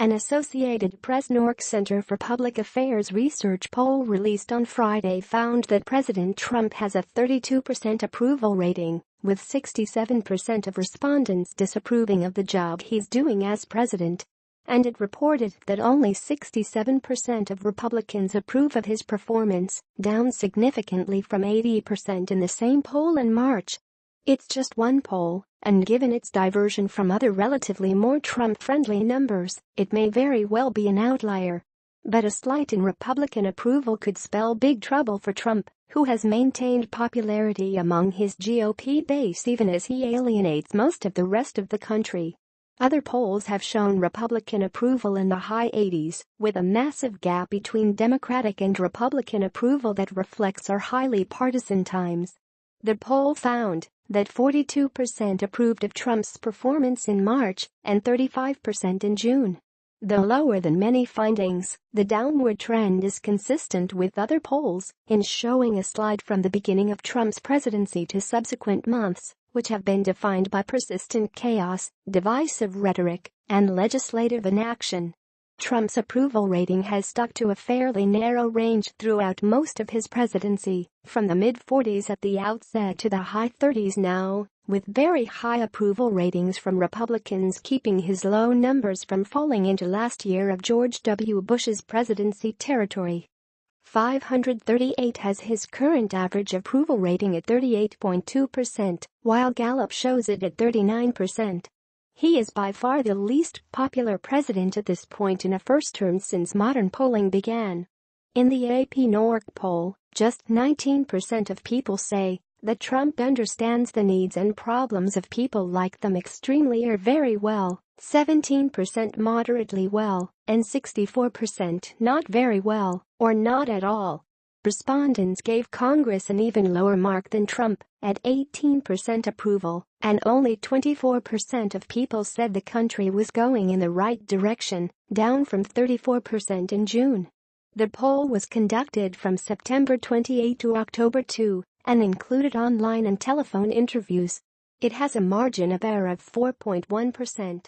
An Associated Press NORC Center for Public Affairs research poll released on Friday found that President Trump has a 32% approval rating, with 67% of respondents disapproving of the job he's doing as president. And it reported that only 67% of Republicans approve of his performance, down significantly from 80% in the same poll in March. It's just one poll, and given its diversion from other relatively more Trump-friendly numbers, it may very well be an outlier. But a slight in Republican approval could spell big trouble for Trump, who has maintained popularity among his GOP base even as he alienates most of the rest of the country. Other polls have shown Republican approval in the high 80s, with a massive gap between Democratic and Republican approval that reflects our highly partisan times. The poll found that 42% approved of Trump's performance in March and 35% in June. Though lower than many findings, the downward trend is consistent with other polls in showing a slide from the beginning of Trump's presidency to subsequent months, which have been defined by persistent chaos, divisive rhetoric, and legislative inaction. Trump's approval rating has stuck to a fairly narrow range throughout most of his presidency, from the mid-40s at the outset to the high 30s now, with very high approval ratings from Republicans keeping his low numbers from falling into last year of George W. Bush's presidency territory. 538 has his current average approval rating at 38.2%, while Gallup shows it at 39%. He is by far the least popular president at this point in a first term since modern polling began. In the AP NORC poll, just 19% of people say that Trump understands the needs and problems of people like them extremely or very well, 17% moderately well, and 64% not very well, or not at all. Respondents gave Congress an even lower mark than Trump, at 18% approval, and only 24% of people said the country was going in the right direction, down from 34% in June. The poll was conducted from September 28 to October 2 and included online and telephone interviews. It has a margin of error of 4.1%.